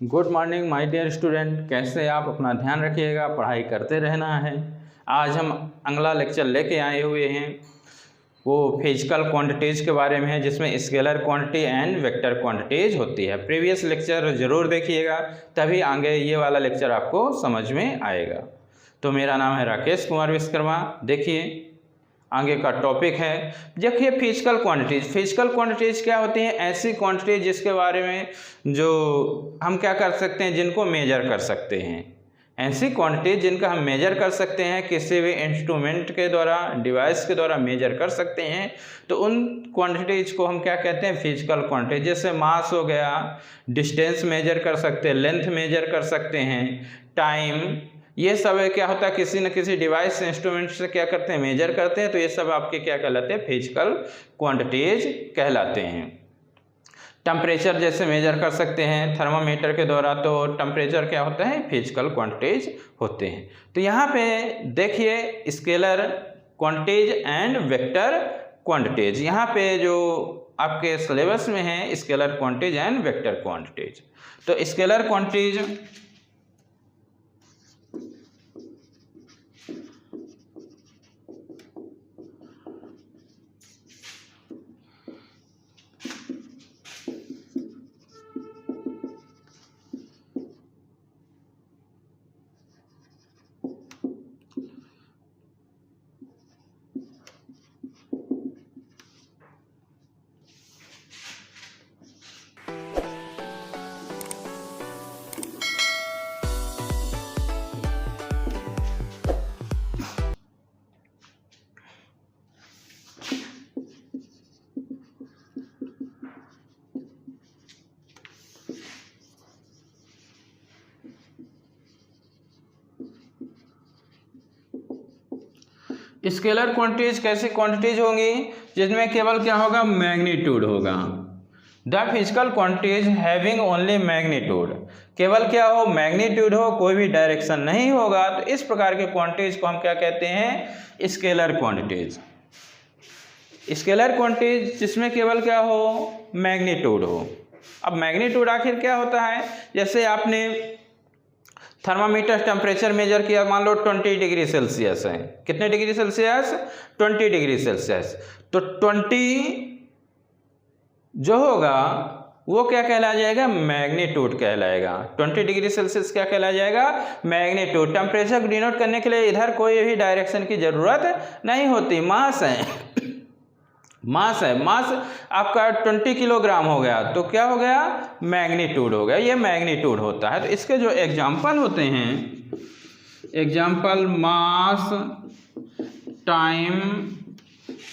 Good morning my dear student. कैसे आप अपना ध्यान रखिएगा, पढ़ाई करते रहना है। आज हम अगला लेक्चर लेके आए हुए हैं, वो फिजिकल क्वांटिटीज़ के बारे में है, जिसमें scalar quantity and vector quantities होती है। प्रीवियस लेक्चर ज़रूर देखिएगा, तभी आगे ये वाला लेक्चर आपको समझ में आएगा। तो मेरा नाम है राकेश कुमार विश्वकर्मा। देखिए आगे का टॉपिक है, देखिए फिजिकल क्वांटिटीज़। फिजिकल क्वांटिटीज़ क्या होती हैं? ऐसी क्वांटिटीज जिसके बारे में जो हम क्या कर सकते हैं, जिनको मेजर कर सकते हैं। ऐसी क्वांटिटीज जिनका हम मेजर कर सकते हैं, किसी भी इंस्ट्रूमेंट के द्वारा, डिवाइस के द्वारा मेजर कर सकते हैं, तो उन क्वांटिटीज को हम क्या कहते हैं? Physical quantity. जैसे मास हो गया, डिस्टेंस मेजर कर सकते हैं, लेंथ मेजर कर सकते हैं, टाइम, ये सब क्या होता है, किसी न किसी डिवाइस इंस्ट्रूमेंट से क्या करते हैं? मेजर करते हैं। तो ये सब आपके क्या कहलाते हैं? फिजिकल क्वांटिटीज कहलाते हैं। टेम्परेचर जैसे मेजर कर सकते हैं थर्मामीटर के द्वारा, तो टेम्परेचर क्या होता है? फिजिकल क्वांटिटीज होते हैं। तो यहाँ पे देखिए scalar quantities and vector quantities, यहाँ पे जो आपके सिलेबस में है scalar quantities and vector quantities. तो स्केलर क्वांटिटीज स्केलर क्वांटिटीज कैसी क्वांटिटीज होंगी? जिसमें केवल क्या होगा? मैग्नीट्यूड होगा। The physical quantities having only magnitude, केवल क्या हो? मैग्नीट्यूड हो, कोई भी डायरेक्शन नहीं होगा। तो इस प्रकार के क्वांटिटीज को हम क्या कहते हैं? Scalar quantities. स्केलर क्वांटिटीज जिसमें केवल क्या हो? मैग्नीट्यूड हो। अब मैग्नीट्यूड आखिर क्या होता है? जैसे आपने थर्मामीटर टेम्परेचर मेजर किया, मान लो 20 डिग्री सेल्सियस है। कितने डिग्री सेल्सियस? 20 degree Celsius. तो 20 जो होगा वो क्या कहला जाएगा? मैग्नीट्यूड कहलाएगा। 20 डिग्री सेल्सियस क्या कहला जाएगा? मैग्नीट्यूड। टेम्परेचर को डिनोट करने के लिए इधर कोई भी डायरेक्शन की जरूरत नहीं होती। मास है मास है, मास आपका 20 किलोग्राम हो गया, तो क्या हो गया? मैग्नीट्यूड हो गया। ये मैग्नीट्यूड होता है। तो इसके जो एग्जाम्पल होते हैं, एग्जाम्पल मास, टाइम,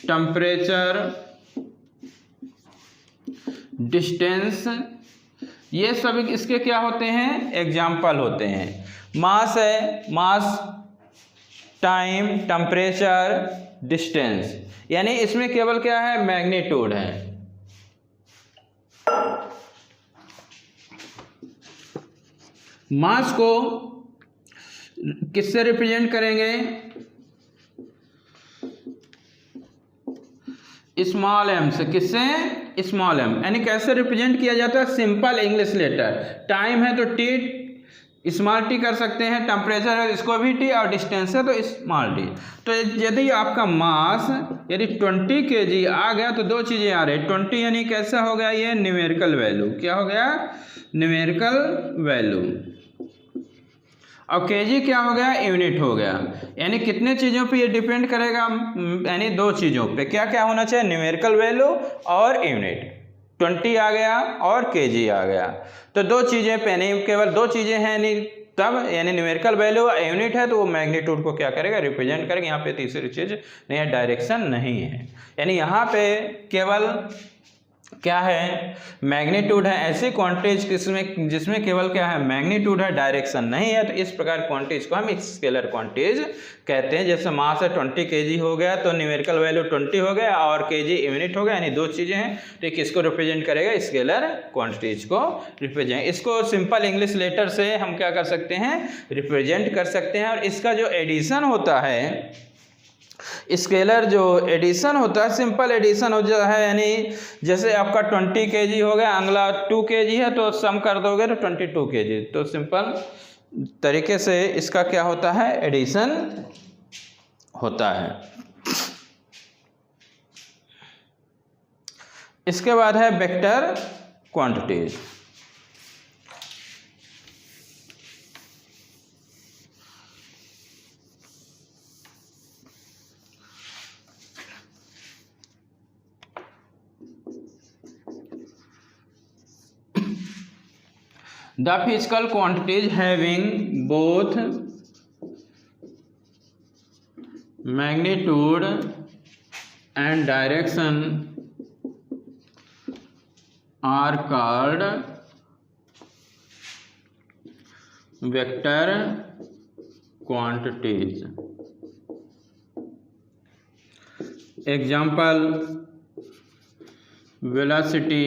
टेम्परेचर, डिस्टेंस, ये सब इसके क्या होते हैं? एग्जाम्पल होते हैं। मास है, मास, टाइम, टेम्परेचर, डिस्टेंस, यानी इसमें केवल क्या है? मैग्नीट्यूड है। मास को किससे रिप्रेजेंट करेंगे? स्मॉल एम से। किससे? Small M. यानी कैसे रिप्रेजेंट किया जाता है? Simple English letter. टाइम है तो टी, स्मॉल टी कर सकते हैं। टेम्परेचर है इसको भी टी, और डिस्टेंस है तो स्मॉल टी। तो यदि आपका मास यदि 20 kg आ गया तो दो चीज़ें आ रही। 20 यानी कैसा हो गया? ये न्यूमेरिकल वैल्यू। क्या हो गया? Numerical value. और kg क्या हो गया? यूनिट हो गया। यानी कितने चीज़ों पे ये डिपेंड करेगा? यानी दो चीज़ों पे। क्या क्या होना चाहिए? न्यूमेरिकल वैल्यू और यूनिट। 20 आ गया और kg आ गया, तो दो चीज़ें पे, नहीं केवल दो चीज़ें हैं नहीं तब, यानी न्यूमेरिकल वैल्यू यूनिट है तो वो मैग्नीट्यूड को क्या करेगा? रिप्रेजेंट करेगा। यहाँ पे तीसरी चीज़ नहीं है, डायरेक्शन नहीं है। यानी यहाँ पे केवल क्या है? मैग्नीट्यूड है। ऐसी क्वांटिटीज जिसमें केवल क्या है? मैग्नीट्यूड है, डायरेक्शन नहीं है। तो इस प्रकार क्वांटिटीज को हम स्केलर क्वांटिटीज कहते हैं। जैसे मास है 20 kg हो गया तो न्यूमेरिकल वैल्यू 20 हो गया और kg यूनिट हो गया, यानी दो चीज़ें हैं। तो किसको रिप्रेजेंट करेगा? स्केलर क्वांटिटीज को रिप्रेजेंट। इसको सिंपल इंग्लिश लेटर से हम क्या कर सकते हैं? रिप्रेजेंट कर सकते हैं। और इसका जो एडिशन होता है स्केलर जो एडिशन होता है, सिंपल एडिशन हो जाता है, यानी जैसे आपका 20 kg हो गया, अगला 2 kg है तो सम कर दोगे तो 22 kg। तो सिंपल तरीके से इसका क्या होता है, एडिशन होता है। इसके बाद है vector quantities. The physical quantities having both magnitude and direction are called vector quantities. Example: velocity,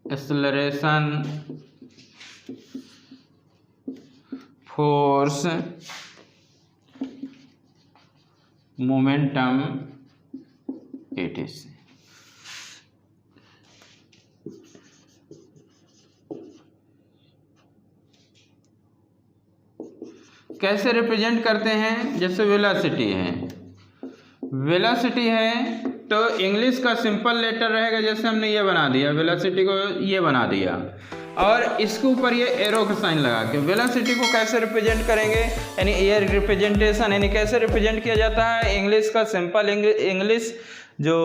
acceleration, force, momentum, etc. कैसे रिप्रेजेंट करते हैं, जैसे वेलोसिटी है, वेलोसिटी है तो इंग्लिश का सिंपल लेटर रहेगा, जैसे हमने ये बना दिया, वेलोसिटी को ये बना दिया और इसके ऊपर ये एरो का साइन लगा के वेलोसिटी को कैसे रिप्रेजेंट करेंगे, यानी ये रिप्रेजेंटेशन, यानी कैसे रिप्रेजेंट किया जाता है। इंग्लिश का सिंपल इंग्लिश जो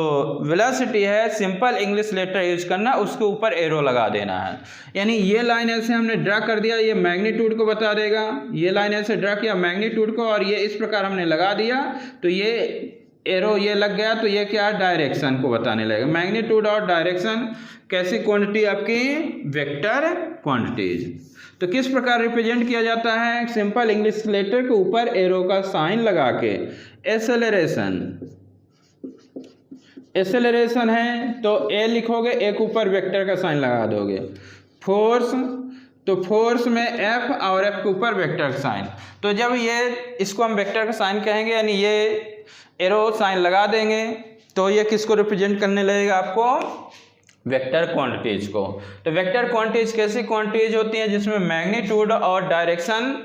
वेलोसिटी है, सिंपल इंग्लिश लेटर यूज करना, उसके ऊपर एरो लगा देना है। यानी ये लाइन ऐसे हमने ड्रा कर दिया, ये मैग्नीट्यूड को बता देगा, ये लाइन ऐसे ड्रा किया मैग्नीट्यूड को, और ये इस प्रकार हमने लगा दिया तो ये एरो ये लग गया, तो ये क्या, डायरेक्शन को बताने लगेगा। मैग्नीट्यूड और डायरेक्शन कैसी क्वांटिटी आपकी, वेक्टर क्वांटिटीज। तो किस प्रकार रिप्रेजेंट किया जाता है, सिंपल इंग्लिश लेटर के ऊपर एरो का साइन लगा के। एसेलरेशन, एसेलरेशन है तो ए लिखोगे, एक ऊपर वेक्टर का साइन लगा दोगे। फोर्स, तो फोर्स में एफ और एफ के ऊपर वेक्टर का साइन। तो जब ये इसको हम वेक्टर का साइन कहेंगे, यानी ये एरो साइन लगा देंगे तो ये किसको रिप्रेजेंट करने लगेगा, आपको वेक्टर क्वांटिटीज को। तो वेक्टर क्वांटिटीज कैसी क्वांटिटीज होती हैं, जिसमें मैग्नीट्यूड और डायरेक्शन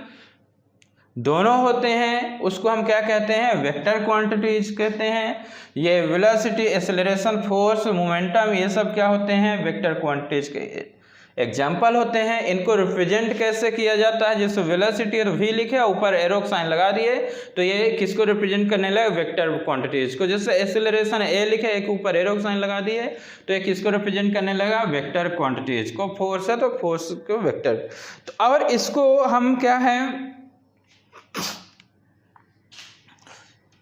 दोनों होते हैं, उसको हम क्या कहते हैं, वेक्टर क्वांटिटीज कहते हैं। ये वेलोसिटी, एक्सेलरेशन, फोर्स, मोमेंटम, ये सब क्या होते हैं, वेक्टर क्वांटिटीज के एग्जाम्पल होते हैं। इनको रिप्रेजेंट कैसे किया जाता है, जैसे वेलोसिटी और वी लिखे, ऊपर एरो साइन लगा दिए तो ये किसको रिप्रेजेंट करने लगे, वेक्टर क्वांटिटीज को। जैसे एक्सेलरेशन ए लिखे, एक ऊपर एरो साइन लगा दिए तो ये किसको रिप्रेजेंट करने लगा, वेक्टर क्वांटिटीज को। फोर्स है तो फोर्स को वेक्टर। तो और इसको हम क्या है,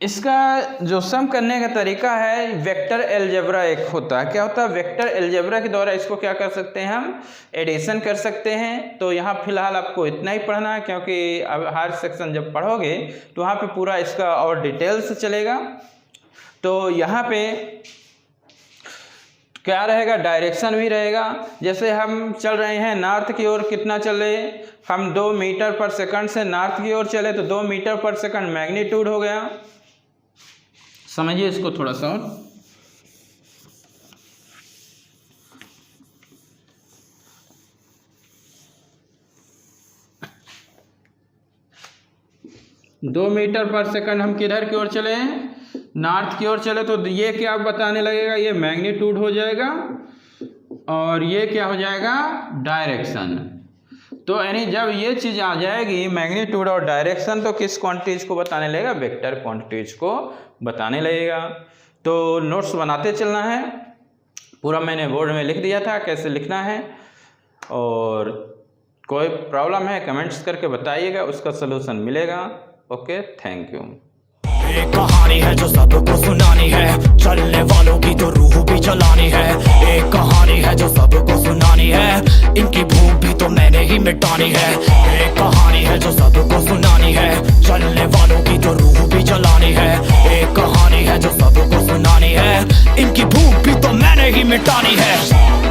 इसका जो सम करने का तरीका है, वेक्टर अलजेब्रा एक होता है। क्या होता है, वेक्टर अलजेब्रा के द्वारा इसको क्या कर सकते हैं, हम एडिशन कर सकते हैं। तो यहाँ फिलहाल आपको इतना ही पढ़ना है, क्योंकि अब हर सेक्शन जब पढ़ोगे तो वहाँ पे पूरा इसका और डिटेल्स चलेगा। तो यहाँ पे क्या रहेगा, डायरेक्शन भी रहेगा। जैसे हम चल रहे हैं नॉर्थ की ओर, कितना चले हम, 2 मीटर पर सेकंड से नॉर्थ की ओर चले तो 2 मीटर पर सेकंड मैग्नीट्यूड हो गया। समझिए इसको थोड़ा सा और, दो मीटर पर सेकंड हम किधर की ओर चले हैं, नॉर्थ की ओर चले, तो ये क्या बताने लगेगा, ये मैग्नीट्यूड हो जाएगा और ये क्या हो जाएगा, डायरेक्शन। तो यानी जब ये चीज़ आ जाएगी मैग्नीट्यूड और डायरेक्शन, तो किस क्वांटिटीज को बताने लगेगा, वेक्टर क्वांटिटीज को बताने लगेगा। तो नोट्स बनाते चलना है, पूरा मैंने बोर्ड में लिख दिया था कैसे लिखना है, और कोई प्रॉब्लम है कमेंट्स करके बताइएगा, उसका सलूशन मिलेगा। Okay, thank you. एक कहानी है जो सबको सुनानी है, चलने वालों की तो रूह भी जलानी है। एक कहानी है जो सबको सुनानी है, इनकी भूख भी तो मैंने ही मिटानी है। एक कहानी है जो सबको सुनानी है, चलने वालों की तो रूह भी जलानी है। एक कहानी है जो सबको सुनानी है, इनकी भूख भी तो मैंने ही मिटानी है।